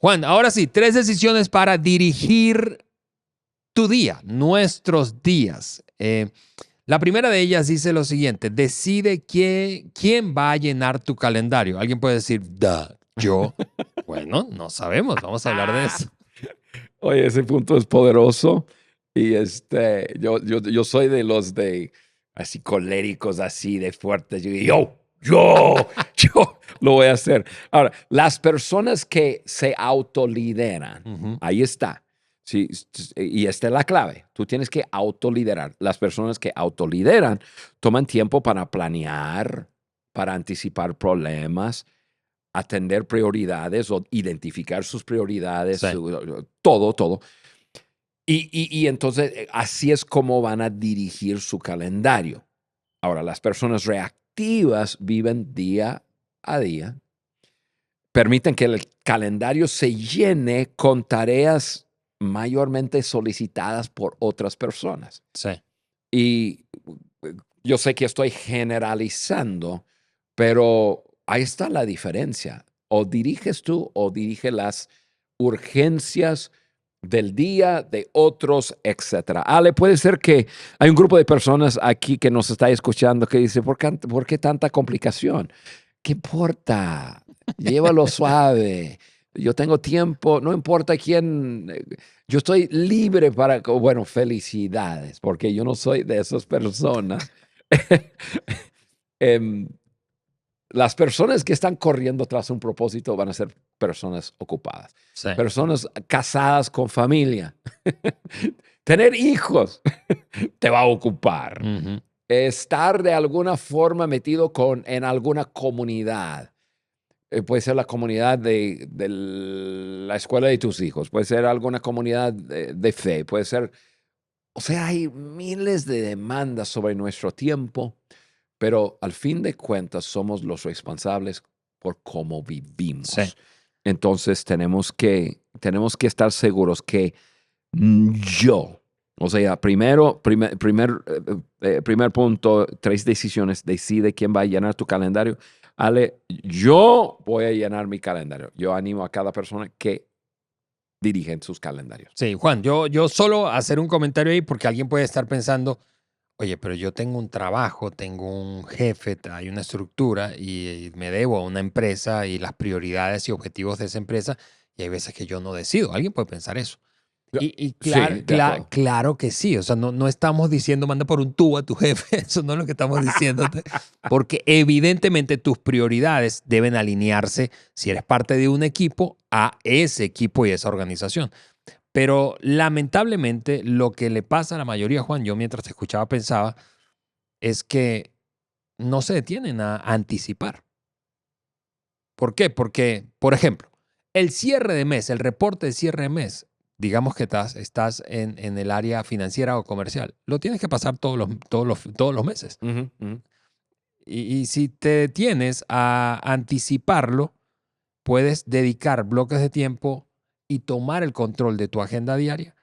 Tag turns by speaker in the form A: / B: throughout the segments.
A: Juan, ahora sí, 3 decisiones para dirigir tu día, nuestros días. La primera de ellas dice lo siguiente: decide quién va a llenar tu calendario. Alguien puede decir, "Duh, yo". Bueno, no sabemos, vamos a hablar de eso.
B: Oye, ese punto es poderoso. Y yo soy de los de así coléricos, así de fuertes. Yo lo voy a hacer. Ahora, las personas que se autolideran,
A: Ujú.
B: ahí está. Sí, y esta es la clave. Tú tienes que autoliderar. Las personas que autolideran toman tiempo para planear, para anticipar problemas, atender prioridades o identificar sus prioridades,
A: Sí.
B: todo. Y entonces así es como van a dirigir su calendario. Ahora, las personas reactivas viven día a día, permiten que el calendario se llene con tareas mayormente solicitadas por otras personas.
A: Sí.
B: Y yo sé que estoy generalizando, pero ahí está la diferencia. O diriges tú o dirige las urgencias del día de otros, etcétera. Ale, puede ser que hay un grupo de personas aquí que nos está escuchando que dice, por qué tanta complicación? ¿Qué importa? Llévalo suave. Yo tengo tiempo, no importa quién, yo estoy libre para, bueno, felicidades, porque yo no soy de esas personas. Em, las personas que están corriendo tras un propósito van a ser personas ocupadas,
A: Sí.
B: personas casadas con familia. Tener hijos te va a ocupar.
A: Ujú.
B: Estar de alguna forma metido en alguna comunidad. Puede ser la comunidad de la escuela de tus hijos, puede ser alguna comunidad de fe, puede ser, o sea, hay miles de demandas sobre nuestro tiempo, pero al fin de cuentas somos los responsables por cómo
A: Sí.
B: vivimos. Entonces tenemos que estar seguros que yo, o sea, primer punto, 3 decisiones, decide quién va a llenar tu calendario. Ale, yo voy a llenar mi calendario. Yo animo a cada persona que dirigen sus calendarios.
A: Sí, Juan, yo solo hacer un comentario ahí porque alguien puede estar pensando, oye, pero yo tengo un trabajo, tengo un jefe, hay una estructura y me debo a una empresa y las prioridades y objetivos de esa empresa, y hay veces que yo no decido. Alguien puede pensar eso. Y claro,
B: Sí, de acuerdo.
A: claro que sí. O sea, no estamos diciendo manda por un tubo a tu jefe. Eso no es lo que estamos diciéndote. Porque evidentemente tus prioridades deben alinearse, si eres parte de un equipo, a ese equipo y esa organización. Pero lamentablemente lo que le pasa a la mayoría, Juan, yo mientras te escuchaba pensaba, es que no se detienen a anticipar. ¿Por qué? Porque, por ejemplo, el cierre de mes, el reporte de cierre de mes, digamos que estás en el área financiera o comercial, lo tienes que pasar todos los meses.
B: Ujú, ujú.
A: Y si te detienes a anticiparlo, puedes dedicar bloques de tiempo y tomar el control de tu agenda diaria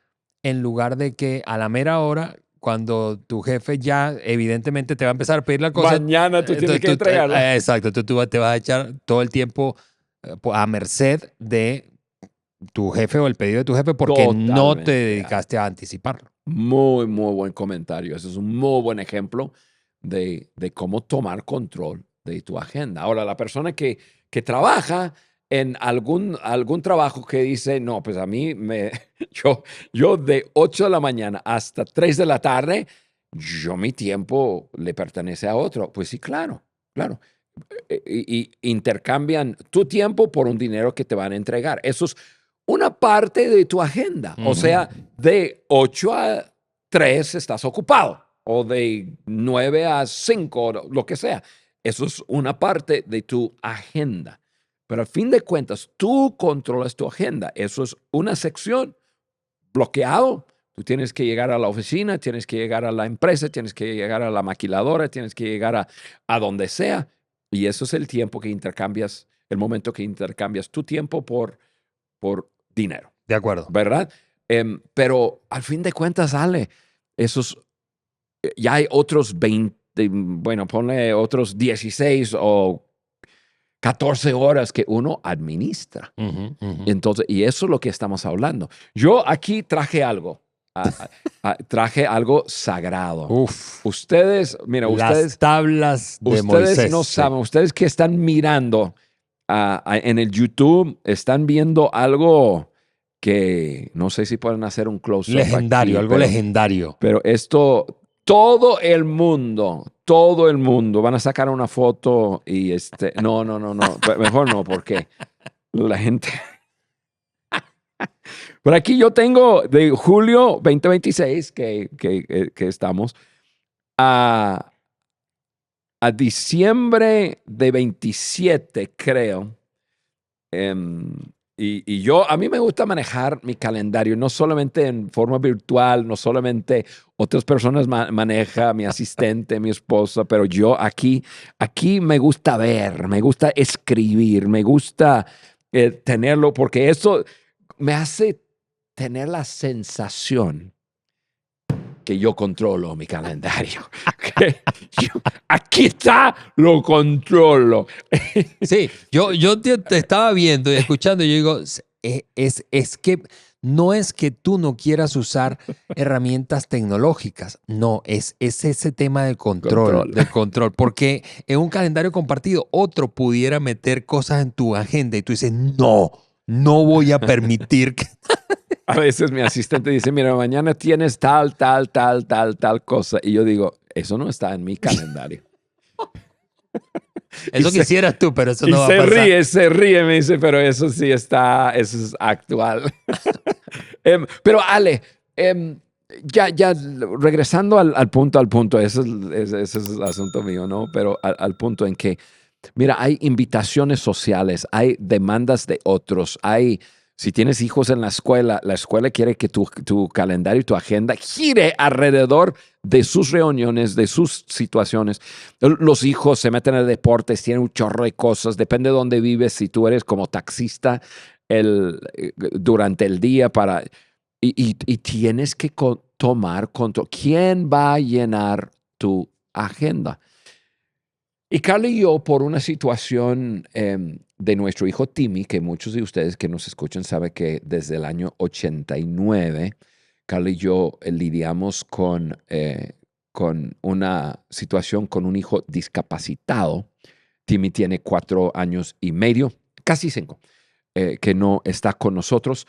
A: en lugar de que a la mera hora, cuando tu jefe ya evidentemente te va a empezar a pedir la cosa,
B: Mañana tú tienes que entregarla.
A: exacto, tú te vas a echar todo el tiempo a merced de tu jefe o el pedido de tu jefe porque no te
B: Totalmente.
A: dedicaste a anticiparlo.
B: Muy, muy buen comentario. Ese es un muy buen ejemplo de cómo tomar control de tu agenda. Ahora, la persona que trabaja en algún trabajo que dice, no, pues a mí yo de 8 de la mañana hasta 3 de la tarde, yo mi tiempo le pertenece a otro. Pues sí, claro, claro. Y intercambian tu tiempo por un dinero que te van a entregar. Eso es una parte de tu agenda. O
A: Ujú.
B: sea, de 8 a 3 estás ocupado o de 9 a 5, lo que sea. Eso es una parte de tu agenda. Pero al fin de cuentas, tú controlas tu agenda. Eso es una sección bloqueado. Tú tienes que llegar a la oficina, tienes que llegar a la empresa, tienes que llegar a la maquiladora, tienes que llegar a donde sea. Y eso es el tiempo que intercambias, el momento que intercambias tu tiempo por dinero,
A: De acuerdo.
B: ¿verdad? Pero al fin de cuentas, Ale, esos, ya hay otros 20, bueno, ponle otros 16 o 14 horas que uno administra.
A: Ujú, ujú.
B: Entonces, y eso es lo que estamos hablando. Yo aquí traje algo. Traje algo sagrado.
A: Uf,
B: Ustedes, mira,
A: las tablas de
B: ustedes
A: Moisés.
B: no
A: Sí.
B: saben, ustedes que están mirando en el YouTube, están viendo algo que no sé si pueden hacer un close-up
A: Legendario,
B: aquí,
A: algo legendario.
B: pero esto, todo el mundo, van a sacar una foto y no, mejor no, porque la gente... Por aquí yo tengo de julio 2026 que estamos a diciembre de 27, creo. Y a mí me gusta manejar mi calendario, no solamente en forma virtual, no solamente otras personas maneja, mi asistente, mi esposa, pero yo aquí me gusta ver, me gusta escribir, me gusta tenerlo, porque eso me hace tener la sensación que yo controlo mi calendario. Que aquí está, lo controlo.
A: Sí, yo te estaba viendo y escuchando y yo digo, es que no es que tú no quieras usar herramientas tecnológicas, no, es ese tema
B: Control.
A: del control, porque en un calendario compartido otro pudiera meter cosas en tu agenda y tú dices, no voy a permitir que...
B: A veces mi asistente dice, mira, mañana tienes tal cosa. Y yo digo, eso no está en mi calendario.
A: Eso quisieras tú, pero eso
B: Y
A: no va a pasar.
B: se ríe, me dice, pero eso sí está, eso es actual. Pero Ale, ya regresando al punto, ese es el asunto mío, ¿no? Pero al punto en que, mira, hay invitaciones sociales, hay demandas de otros, si tienes hijos en la escuela quiere que tu calendario y tu agenda gire alrededor de sus reuniones, de sus situaciones. Los hijos se meten en deportes, tienen un chorro de cosas, depende de dónde vives, si tú eres como taxista durante el día y tienes que tomar control. ¿Quién va a llenar tu agenda? Y Carla y yo, por una situación de nuestro hijo Timmy, que muchos de ustedes que nos escuchan saben que desde el año 89, Carla y yo lidiamos con una situación con un hijo discapacitado. Timmy tiene 4 años y medio, casi 5, que no está con nosotros,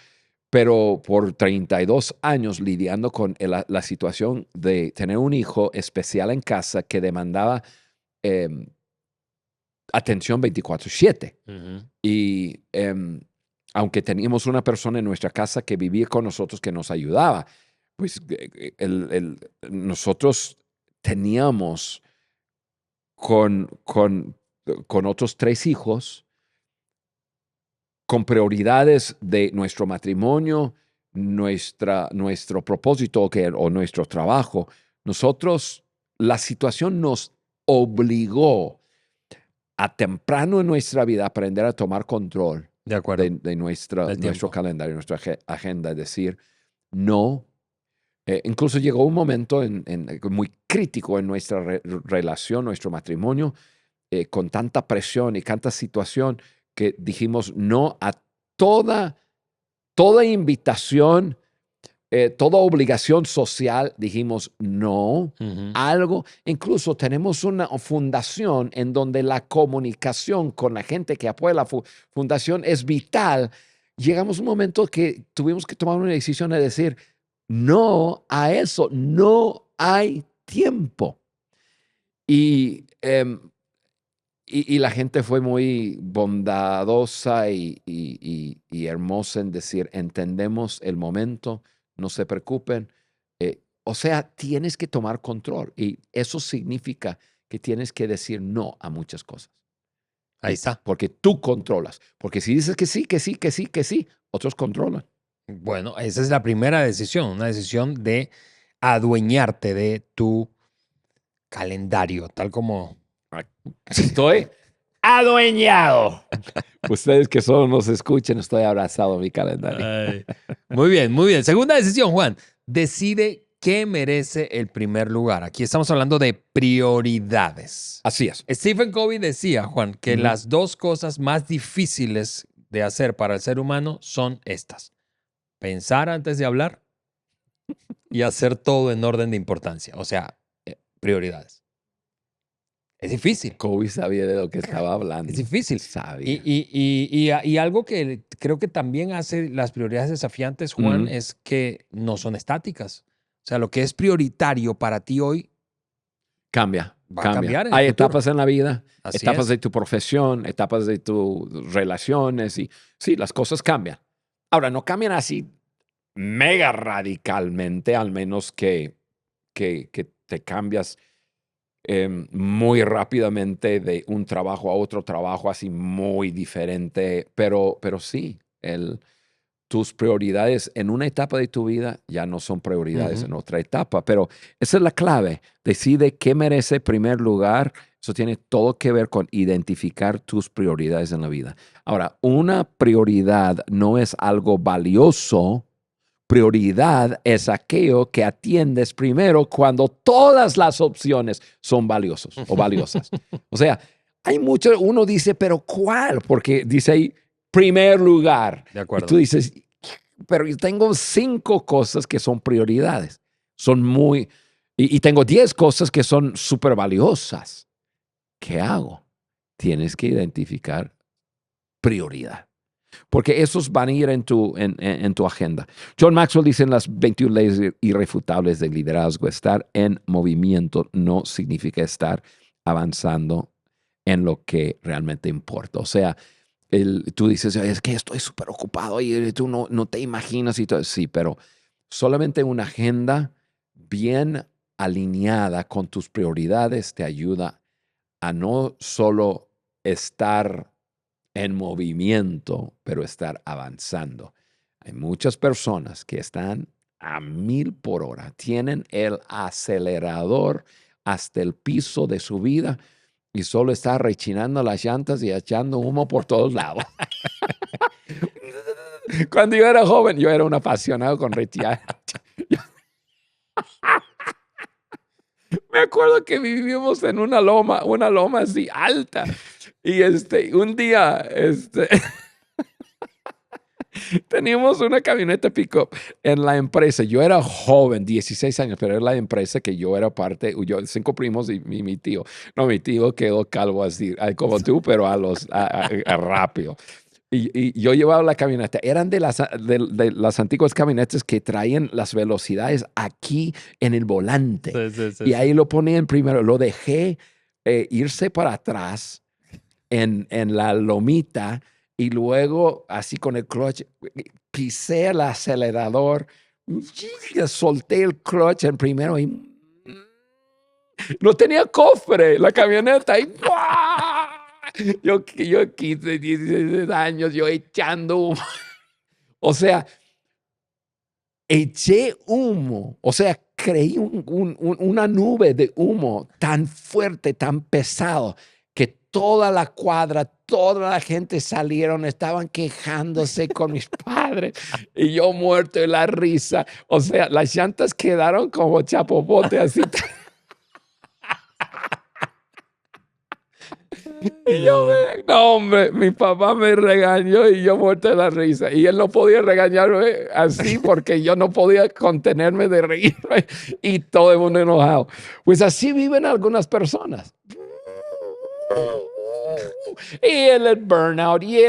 B: pero por 32 años lidiando con la situación de tener un hijo especial en casa que demandaba atención 24/7.
A: Ujú.
B: Y aunque teníamos una persona en nuestra casa que vivía con nosotros que nos ayudaba, pues nosotros teníamos con otros 3 hijos, con prioridades de nuestro matrimonio, nuestro propósito o nuestro trabajo. Nosotros, la situación nos obligó a temprano en nuestra vida aprender a tomar control
A: De acuerdo,
B: de
A: del
B: nuestro
A: tiempo.
B: calendario, nuestra agenda, es decir, no. Incluso llegó un momento muy crítico en nuestra relación, nuestro matrimonio, con tanta presión y tanta situación que dijimos no a toda invitación, toda obligación social, dijimos no.
A: Ujú.
B: Algo, incluso tenemos una fundación en donde la comunicación con la gente que apoya la fundación es vital. Llegamos a un momento que tuvimos que tomar una decisión de decir no a eso, no hay tiempo. Y, y la gente fue muy bondadosa y hermosa en decir, entendemos el momento, no se preocupen. O sea, tienes que tomar control y eso significa que tienes que decir no a muchas cosas.
A: Ahí está.
B: Porque tú controlas. Porque si dices que sí, que sí, que sí, que sí, otros controlan.
A: Bueno, esa es la primera decisión, una decisión de adueñarte de tu calendario, tal como...
B: Estoy adueñado. Ustedes que solo nos escuchen, estoy abrazado a mi calendario.
A: Ay, muy bien, muy bien. Segunda decisión, Juan. Decide qué merece el primer lugar. Aquí estamos hablando de prioridades.
B: Así es.
A: Stephen Covey decía, Juan, que
B: Ujú.
A: las dos cosas más difíciles de hacer para el ser humano son estas: pensar antes de hablar y hacer todo en orden de importancia. O sea, prioridades. Es difícil.
B: Kobe sabía de lo que estaba hablando.
A: Es difícil.
B: Sabía.
A: Y algo que creo que también hace las prioridades desafiantes, Juan,
B: Ujú.
A: es que no son estáticas. O sea, lo que es prioritario para ti hoy
B: Cambia,
A: va a
B: cambia.
A: cambiar en el
B: Hay
A: futuro.
B: etapas en la vida,
A: Así
B: etapas
A: es.
B: de tu profesión, etapas de tus relaciones y sí, las cosas cambian. Ahora, no cambian así mega radicalmente, al menos que te cambias muy rápidamente de un trabajo a otro trabajo, así muy diferente, pero sí, tus prioridades en una etapa de tu vida ya no son prioridades
A: Ujú.
B: en otra etapa, pero esa es la clave. Decide qué merece primer lugar. Eso tiene todo que ver con identificar tus prioridades en la vida. Ahora, una prioridad no es algo valioso. Prioridad es aquello que atiendes primero cuando todas las opciones son valiosos o valiosas. O sea, hay mucho, uno dice, pero ¿cuál? Porque dice ahí, primer lugar.
A: De
B: Y tú
A: acuerdo.
B: dices, pero yo tengo 5 cosas que son prioridades. Son muy, y tengo 10 cosas que son súper valiosas. ¿Qué hago? Tienes que identificar prioridad. Porque esos van a ir en tu agenda. John Maxwell dice en las 21 leyes irrefutables del liderazgo, estar en movimiento no significa estar avanzando en lo que realmente importa. O sea, tú dices, es que estoy súper ocupado y tú no te imaginas y todo. Sí, pero solamente una agenda bien alineada con tus prioridades te ayuda a no solo estar en movimiento, pero estar avanzando. Hay muchas personas que están a 1000 por hora, tienen el acelerador hasta el piso de su vida y solo está rechinando las llantas y echando humo por todos lados. Cuando yo era joven, yo era un apasionado con rechinar. Me acuerdo que vivíamos en una loma así alta. Y un día, teníamos una camioneta pick-up en la empresa. Yo era joven, 16 años, pero era la empresa que yo era parte, yo 5 primos y mi tío. No, mi tío quedó calvo así, como tú, pero a rápido. Y yo llevaba la camioneta. Eran de las antiguas camionetas que traían las velocidades aquí en el volante. Y ahí lo ponían primero. Lo dejé irse para atrás en la lomita y luego así con el clutch pisé el acelerador, solté el clutch en primero y no tenía cofre la camioneta y ¡guau! Yo 15, 16 años, yo echando humo. O sea, eché humo. O sea, creí una nube de humo tan fuerte, tan pesado, que toda la cuadra, toda la gente salieron, estaban quejándose con mis padres y yo muerto de la risa. O sea, las llantas quedaron como chapopote así. Y yo, no, hombre, mi papá me regañó y yo muerto de la risa. Y él no podía regañarme así porque yo no podía contenerme de reírme y todo el mundo enojado. Pues así viven algunas personas. Y el burnout, y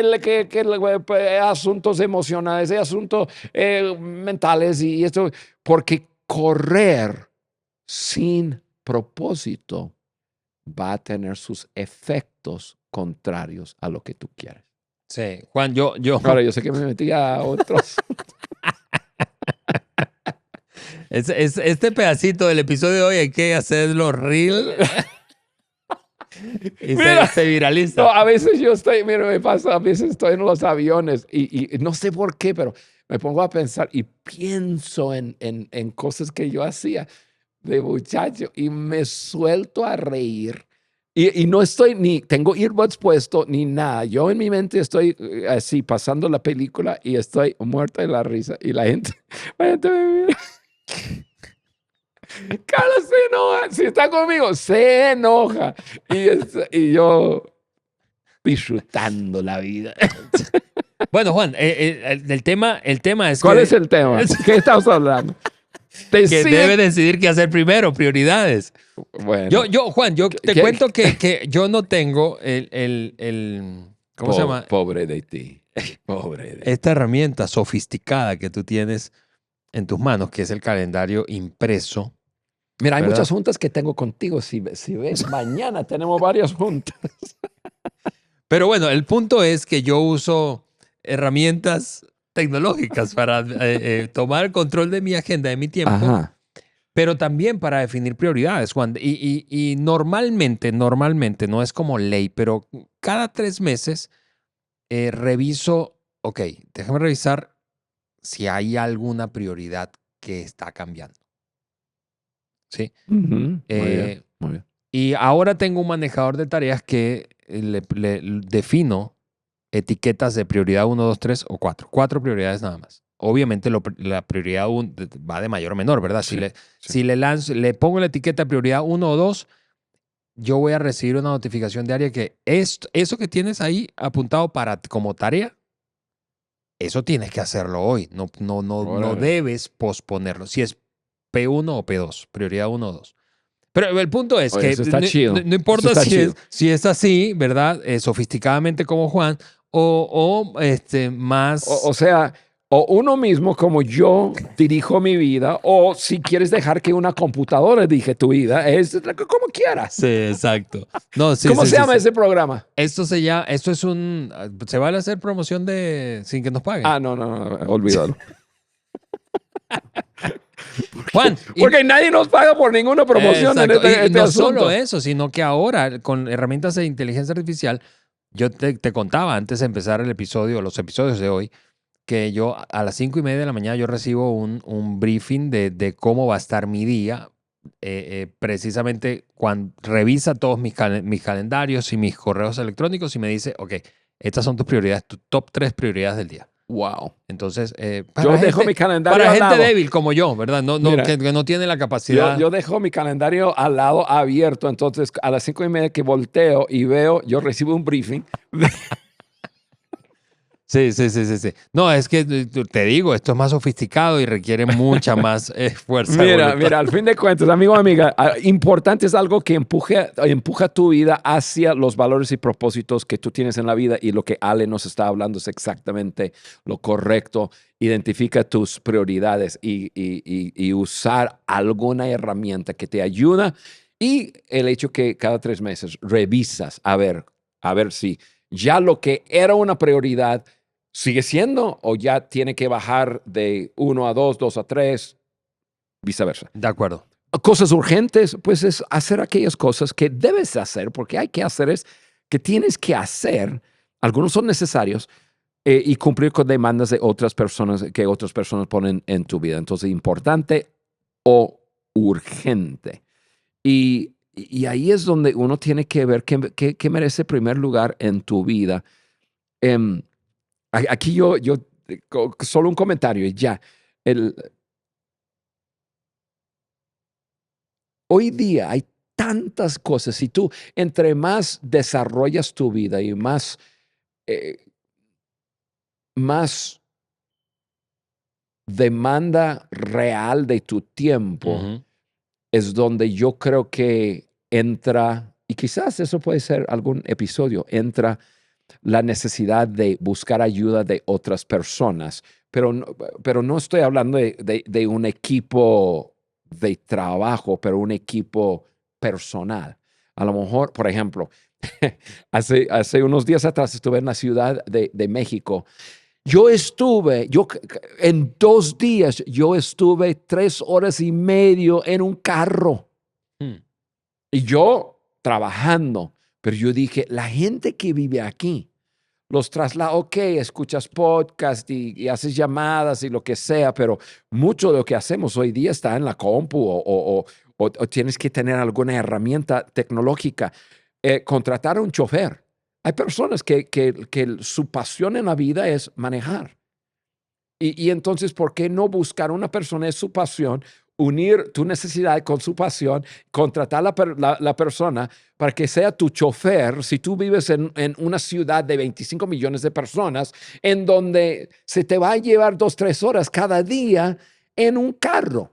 B: asuntos emocionales, y asuntos mentales, y esto, porque correr sin propósito va a tener sus efectos contrarios a lo que tú quieres.
A: Sí, Juan,
B: Ahora, yo sé que me metí a otros.
A: este pedacito del episodio de hoy hay que hacerlo real y
B: Mira,
A: se viraliza.
B: No, a veces yo estoy, mira, me pasa, a veces estoy en los aviones y no sé por qué, pero me pongo a pensar y pienso en cosas que yo hacía de muchacho y me suelto a reír. Y no estoy ni, tengo earbuds puesto ni nada. Yo en mi mente estoy así pasando la película y estoy muerta de la risa. Y la gente me mira. Carlos se enoja. Si está conmigo, se enoja. Y yo disfrutando la vida.
A: Bueno, Juan, el tema es
B: ¿Cuál
A: que,
B: es el tema? ¿Qué estamos hablando?
A: que debe decidir qué hacer primero, prioridades.
B: Bueno,
A: Juan, yo te cuento que yo no tengo ¿cómo se llama?
B: Pobre de ti. Pobre de ti.
A: Esta herramienta sofisticada que tú tienes en tus manos, que es el calendario impreso.
B: Mira, hay
A: ¿verdad?
B: muchas juntas que tengo contigo. Si ves, mañana tenemos varias juntas.
A: Pero bueno, el punto es que yo uso herramientas tecnológicas para tomar control de mi agenda, de mi tiempo,
B: Ajá.
A: pero también para definir prioridades, Juan. Y normalmente, no es como ley, pero cada 3 meses reviso, ok, déjame revisar si hay alguna prioridad que está cambiando. ¿Sí?
B: Ujú. Muy
A: Eh,
B: bien, muy bien.
A: Y ahora tengo un manejador de tareas que le defino etiquetas de prioridad 1, 2, 3 o 4. 4 prioridades nada más. Obviamente la prioridad va de mayor a menor, ¿verdad?
B: Sí, sí.
A: Si le pongo la etiqueta de prioridad 1 o 2, yo voy a recibir una notificación diaria que eso que tienes ahí apuntado como tarea, eso tienes que hacerlo hoy. No
B: Órale.
A: debes posponerlo. Si es P1 o P2, prioridad 1 o 2. Pero el punto es
B: Oye,
A: que
B: eso está chido.
A: no importa
B: Eso está chido.
A: si es así, ¿verdad? Sofisticadamente como Juan, o más...
B: O sea, o uno mismo como yo dirijo mi vida, o si quieres dejar que una computadora dirige tu vida, es como quieras.
A: Sí, exacto. No, sí,
B: ¿Cómo
A: sí,
B: se
A: sí,
B: llama
A: sí.
B: ese programa?
A: Esto es un... ¿Se vale hacer promoción sin que nos paguen?
B: Ah, no, olvídalo.
A: Juan,
B: Porque nadie nos paga por ninguna promoción en
A: exacto. Y
B: este
A: no
B: asunto.
A: solo eso, sino que ahora con herramientas de inteligencia artificial, yo te contaba antes de empezar los episodios de hoy, que yo a las 5:30 de la mañana yo recibo un briefing de cómo va a estar mi día. Precisamente cuando revisa todos mis calendarios y mis correos electrónicos y me dice, ok, estas son tus prioridades, tu top 3 prioridades del día.
B: Wow.
A: Entonces,
B: Yo dejo mi calendario
A: para
B: al
A: gente
B: lado.
A: débil como yo, ¿verdad?
B: Mira,
A: Que no tiene la capacidad.
B: Yo dejo mi calendario al lado abierto, entonces a las 5:30 que volteo y veo, yo recibo un briefing.
A: Sí. No, es que te digo, esto es más sofisticado y requiere mucha más fuerza de voluntad.
B: Mira, al fin de cuentas, amigo, amiga, importante es algo que empuja tu vida hacia los valores y propósitos que tú tienes en la vida, y lo que Ale nos está hablando es exactamente lo correcto. Identifica tus prioridades y usar alguna herramienta que te ayuda, y el hecho que cada 3 meses revisas a ver si ya lo que era una prioridad sigue siendo, o ya tiene que bajar de 1 a 2, 2 a 3, viceversa.
A: De acuerdo.
B: Cosas urgentes, pues es hacer aquellas cosas que debes hacer, porque hay que hacer, que tienes que hacer. Algunos son necesarios, y cumplir con demandas de otras personas que otras personas ponen en tu vida. Entonces, importante o urgente. Y ahí es donde uno tiene que ver qué merece primer lugar en tu vida. Aquí yo solo un comentario y ya. Hoy día hay tantas cosas, y tú entre más desarrollas tu vida y más demanda real de tu tiempo,
A: Ujú.
B: es donde yo creo que entra, y quizás eso puede ser algún episodio, entra la necesidad de buscar ayuda de otras personas. Pero no estoy hablando de un equipo de trabajo, pero un equipo personal. A lo mejor, por ejemplo, hace unos días atrás estuve en la Ciudad de México. En 2 días, yo estuve 3 horas y medio en un carro. Y yo trabajando. Pero yo dije, la gente que vive aquí, los traslada, ok, escuchas podcast y haces llamadas y lo que sea, pero mucho de lo que hacemos hoy día está en la compu, o tienes que tener alguna herramienta tecnológica. Contratar a un chofer. Hay personas que su pasión en la vida es manejar. Y entonces, ¿por qué no buscar una persona? Es su pasión, unir tu necesidad con su pasión, contratar la persona para que sea tu chofer si tú vives en una ciudad de 25 millones de personas en donde se te va a llevar 2, 3 horas cada día en un carro.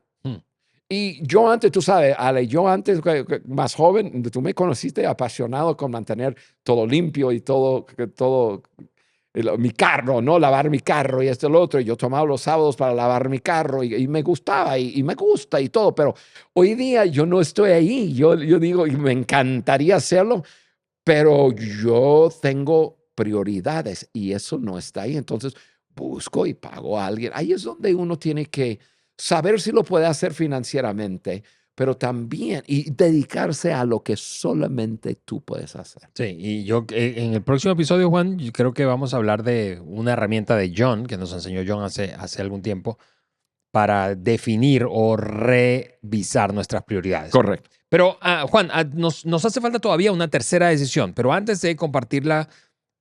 B: Y yo antes, tú sabes, Ale, yo antes, más joven, tú me conociste apasionado con mantener todo limpio y todo mi carro, ¿no? Lavar mi carro y esto y lo otro. Y yo tomaba los sábados para lavar mi carro y me gustaba y me gusta y todo. Pero hoy día yo no estoy ahí. Yo digo, y me encantaría hacerlo, pero yo tengo prioridades y eso no está ahí. Entonces busco y pago a alguien. Ahí es donde uno tiene que saber si lo puede hacer financieramente, pero también y dedicarse a lo que solamente tú puedes hacer.
A: Sí, y yo en el próximo episodio, Juan, yo creo que vamos a hablar de una herramienta de John, que nos enseñó John hace algún tiempo, para definir o revisar nuestras prioridades.
B: Correcto.
A: Pero, Juan, nos hace falta todavía una tercera decisión, pero antes de compartirla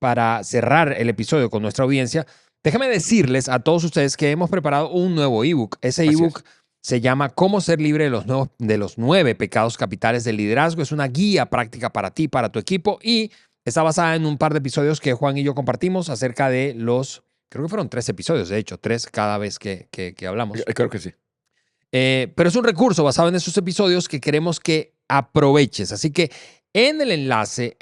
A: para cerrar el episodio con nuestra audiencia, déjame decirles a todos ustedes que hemos preparado un nuevo ebook. Ese
B: Así
A: ebook se llama Cómo ser libre de los 9 pecados capitales del liderazgo. Es una guía práctica para ti, para tu equipo, y está basada en un par de episodios que Juan y yo compartimos acerca de creo que fueron 3 episodios, de hecho, 3 cada vez que hablamos.
B: Creo que sí.
A: Pero es un recurso basado en esos episodios que queremos que aproveches. Así que en el enlace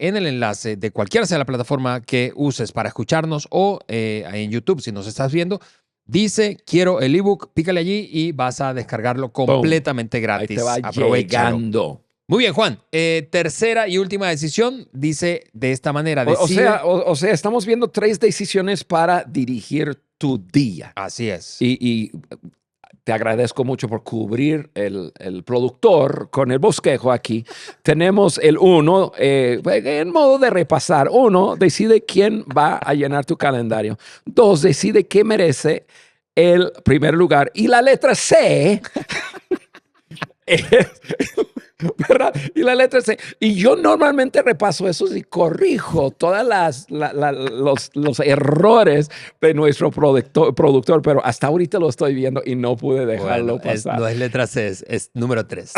A: de cualquiera sea la plataforma que uses para escucharnos o en YouTube, si nos estás viendo, dice quiero el ebook, pícale allí y vas a descargarlo completamente gratis.
B: Ahí te va
A: Aprovéchalo.
B: llegando.
A: Muy bien, Juan. Tercera y última decisión dice de esta manera.
B: O sea, estamos viendo 3 decisiones para dirigir tu día.
A: Así es.
B: Y te agradezco mucho por cubrir el productor con el bosquejo aquí. Tenemos el 1, en modo de repasar. 1, decide quién va a llenar tu calendario. 2, decide qué merece el primer lugar. Y la letra C, ¿verdad? Y la letra C. Y yo normalmente repaso eso y corrijo todas los errores de nuestro productor, pero hasta ahorita lo estoy viendo y no pude dejarlo pasar.
A: No es letra C, es número 3.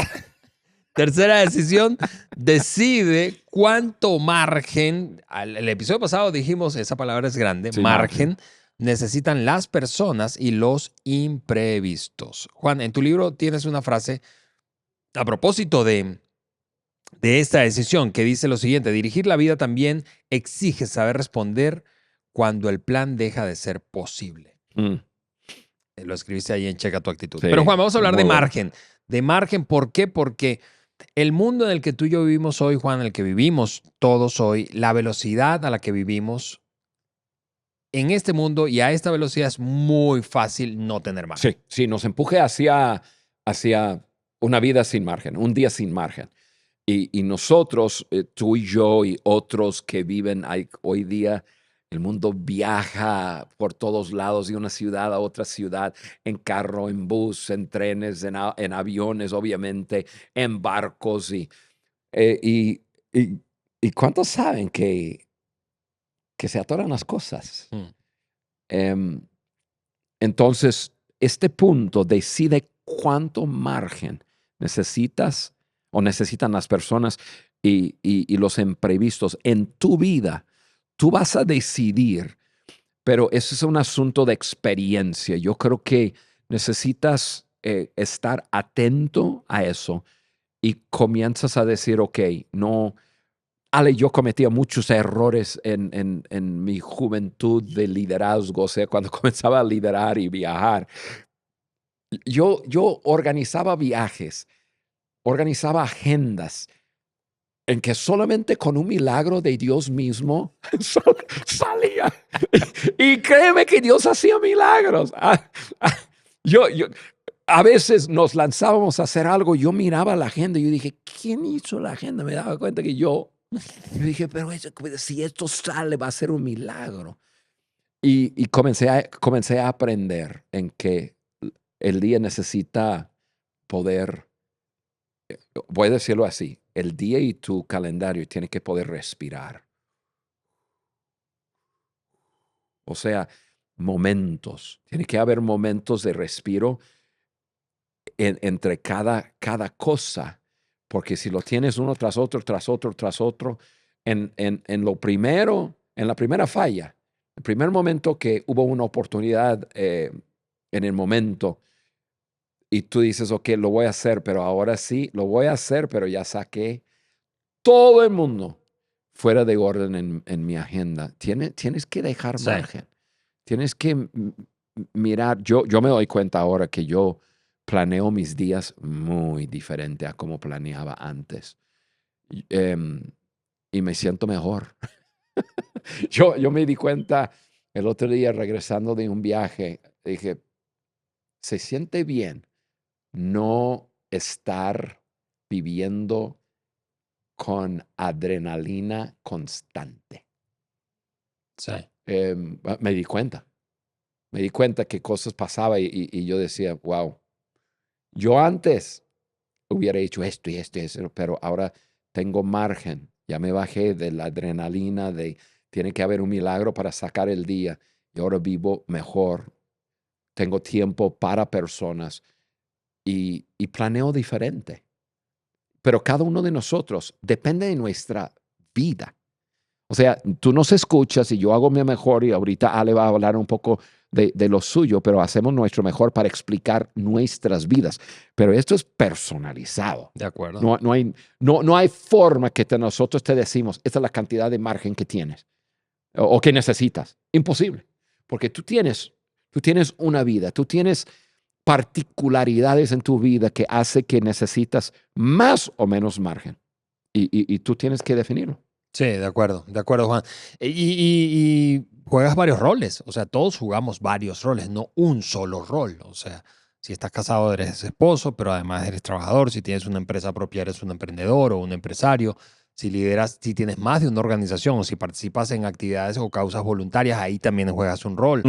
A: Tercera decisión, decide cuánto margen, el episodio pasado dijimos, esa palabra es grande,
B: Sí,
A: margen, necesitan las personas y los imprevistos. Juan, en tu libro tienes una frase a propósito de esta decisión que dice lo siguiente: dirigir la vida también exige saber responder cuando el plan deja de ser posible. Lo escribiste ahí en Checa tu actitud.
B: Sí,
A: pero Juan, vamos a hablar de
B: muy bueno.
A: margen. De margen, ¿por qué? Porque el mundo en el que tú y yo vivimos hoy, Juan, en el que vivimos todos hoy, la velocidad a la que vivimos en este mundo y a esta velocidad es muy fácil no tener margen.
B: Sí, nos empuje hacia una vida sin margen, un día sin margen. Y nosotros, tú y yo y otros que viven hoy día, el mundo viaja por todos lados de una ciudad a otra ciudad, en carro, en bus, en trenes, en aviones, obviamente, en barcos. Y ¿cuántos saben que se atoran las cosas? Entonces, este punto decide cuánto margen necesitas o necesitan las personas y los imprevistos en tu vida. Tú vas a decidir, pero ese es un asunto de experiencia. Yo creo que necesitas estar atento a eso y comienzas a decir, ok, no. Ale, yo cometía muchos errores en mi juventud de liderazgo, o sea, cuando comenzaba a liderar y viajar. Yo organizaba viajes, organizaba agendas, en que solamente con un milagro de Dios mismo salía. Y créeme que Dios hacía milagros. Yo, a veces nos lanzábamos a hacer algo, yo miraba la agenda y yo dije, ¿quién hizo la agenda? Me daba cuenta que yo dije, pero si esto sale va a ser un milagro. Y comencé a aprender en que el día necesita poder, voy a decirlo así, el día y tu calendario tiene que poder respirar. O sea, momentos, tiene que haber momentos de respiro entre cada cosa, porque si lo tienes uno tras otro, en lo primero, en la primera falla, el primer momento que hubo una oportunidad en el momento, y tú dices, ok, lo voy a hacer, pero ahora sí, lo voy a hacer, pero ya saqué todo el mundo fuera de orden en mi agenda. Tienes que dejar
A: Sí.
B: margen. Tienes que mirar. Yo me doy cuenta ahora que yo planeo mis días muy diferente a como planeaba antes. Y me siento mejor. Yo me di cuenta el otro día regresando de un viaje. Dije, se siente bien no estar viviendo con adrenalina constante.
A: Sí.
B: Me di cuenta. Me di cuenta que cosas pasaban y yo decía, wow, yo antes hubiera hecho esto y esto y eso, pero ahora tengo margen. Ya me bajé de la adrenalina de tiene que haber un milagro para sacar el día y ahora vivo mejor. Tengo tiempo para personas y planeo diferente. Pero cada uno de nosotros depende de nuestra vida. O sea, tú nos escuchas y yo hago mi mejor y ahorita Ale va a hablar un poco de lo suyo, pero hacemos nuestro mejor para explicar nuestras vidas. Pero esto es personalizado.
A: De acuerdo.
B: No hay forma que nosotros te decimos, esta es la cantidad de margen que tienes o que necesitas. Imposible. Porque tú tienes una vida, tú tienes particularidades en tu vida que hace que necesitas más o menos margen. Y tú tienes que definirlo.
A: Sí, de acuerdo, Juan. Y juegas varios roles, o sea, todos jugamos varios roles, no un solo rol. O sea, si estás casado eres esposo, pero además eres trabajador, si tienes una empresa propia eres un emprendedor o un empresario, si lideras, si tienes más de una organización o si participas en actividades o causas voluntarias, ahí también juegas un rol.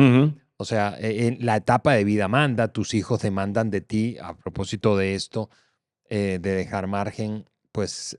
A: O sea, en la etapa de vida manda, tus hijos demandan de ti, a propósito de esto, de dejar margen, pues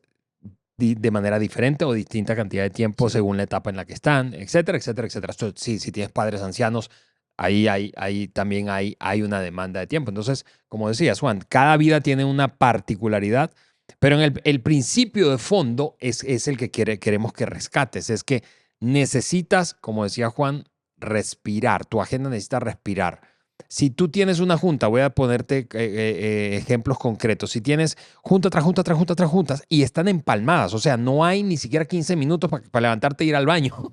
A: de manera diferente o distinta cantidad de tiempo
B: Sí.
A: según la etapa en la que están, etcétera, etcétera, etcétera. Sí, si tienes padres ancianos, ahí también hay una demanda de tiempo. Entonces, como decías, Juan, cada vida tiene una particularidad, pero en el principio de fondo es el que queremos que rescates, es que necesitas, como decía Juan, respirar, tu agenda necesita respirar. Si tú tienes una junta, voy a ponerte ejemplos concretos. Si tienes junta tras junta tras junta tras juntas y están empalmadas, o sea, no hay ni siquiera 15 minutos para levantarte e ir al baño.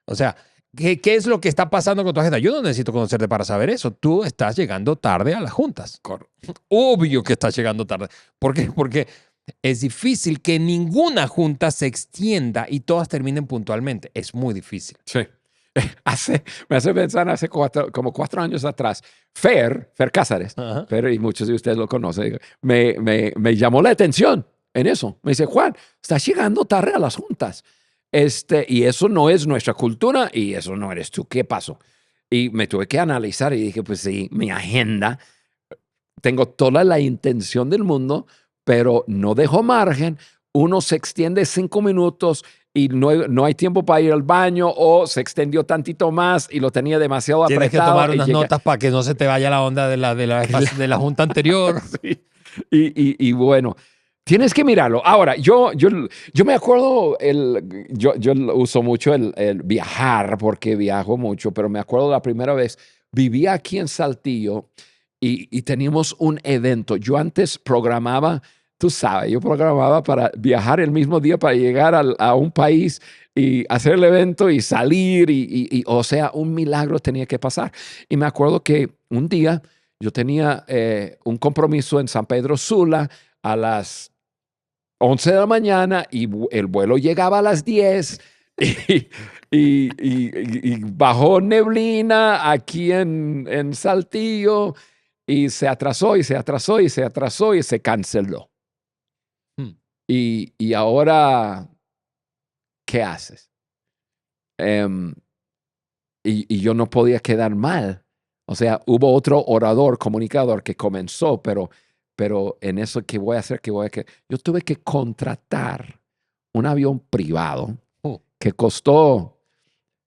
A: O sea, ¿qué es lo que está pasando con tu agenda? Yo no necesito conocerte para saber eso. Tú estás llegando tarde a las juntas. Obvio que estás llegando tarde. ¿Por qué? Porque es difícil que ninguna junta se extienda y todas terminen puntualmente. Es muy difícil.
B: Sí. Me hace pensar como 4 años atrás, Fer Cázares,
A: Ajá.
B: Fer, y muchos de ustedes lo conocen, me llamó la atención en eso. Me dice, Juan, estás llegando tarde a las juntas. Y eso no es nuestra cultura y eso no eres tú. ¿Qué pasó? Y me tuve que analizar y dije, pues sí, mi agenda, tengo toda la intención del mundo, pero no dejo margen. Uno se extiende 5 minutos y no hay tiempo para ir al baño o se extendió tantito más y lo tenía demasiado
A: Tienes que
B: apretado.
A: tomar unas notas para que no se te vaya la onda de la junta anterior.
B: Sí. Y bueno, tienes que mirarlo. Ahora, yo me acuerdo, yo uso mucho el viajar porque viajo mucho, pero me acuerdo la primera vez, vivía aquí en Saltillo y teníamos un evento. Yo antes programaba, tú sabes, yo programaba para viajar el mismo día para llegar a un país y hacer el evento y salir o sea, un milagro tenía que pasar. Y me acuerdo que un día yo tenía un compromiso en San Pedro Sula a las 11 de la mañana y el vuelo llegaba a las 10 y bajó neblina aquí en Saltillo y se atrasó y se atrasó y se atrasó y se canceló.
A: Hmm.
B: Y ahora, ¿qué haces? Y yo no podía quedar mal. O sea, hubo otro orador, comunicador que comenzó, pero en eso, ¿qué voy a hacer? Yo tuve que contratar un avión privado
A: Oh.
B: que costó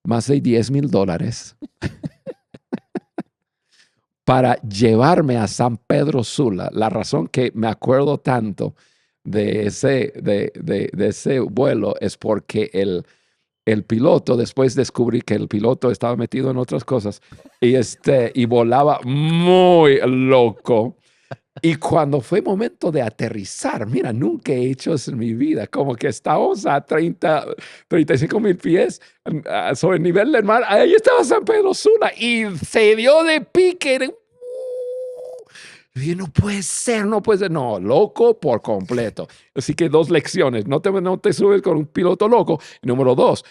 B: más de $10,000 para llevarme a San Pedro Sula. La razón que me acuerdo tanto de ese vuelo es porque el piloto, después descubrí que el piloto estaba metido en otras cosas y volaba muy loco. Y cuando fue momento de aterrizar, mira, nunca he hecho eso en mi vida, como que estábamos a 35,000 pies sobre el nivel del mar. Ahí estaba San Pedro Sula y se dio de pique. Y dije, no puede ser, no puede ser. No, loco por completo. Así que 2 lecciones. No te subes con un piloto loco. Y número 2,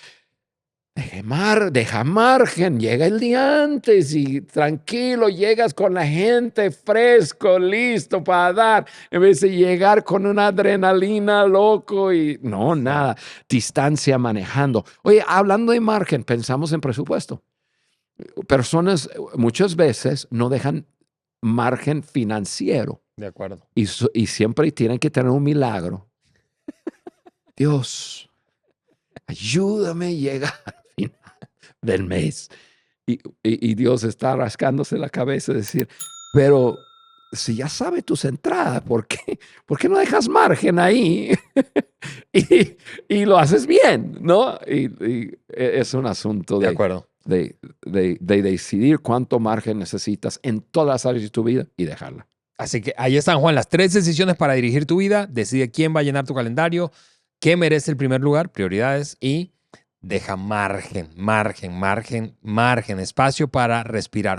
B: deja margen, llega el día antes y tranquilo, llegas con la gente fresco, listo para dar, en vez de llegar con una adrenalina loco y no, nada, distancia manejando. Oye, hablando de margen, pensamos en presupuesto. Personas muchas veces no dejan margen financiero
A: De acuerdo.
B: y siempre tienen que tener un milagro. Dios, ayúdame a llegar al final del mes. Y Dios está rascándose la cabeza y decir, pero si ya sabe tus entradas, ¿por qué no dejas margen ahí? y lo haces bien, ¿no? Y es un asunto
A: De acuerdo.
B: de decidir cuánto margen necesitas en todas las áreas de tu vida y dejarla.
A: Así que ahí están, Juan, las 3 decisiones para dirigir tu vida. Decide quién va a llenar tu calendario, qué merece el primer lugar, prioridades, y deja margen, espacio para respirar.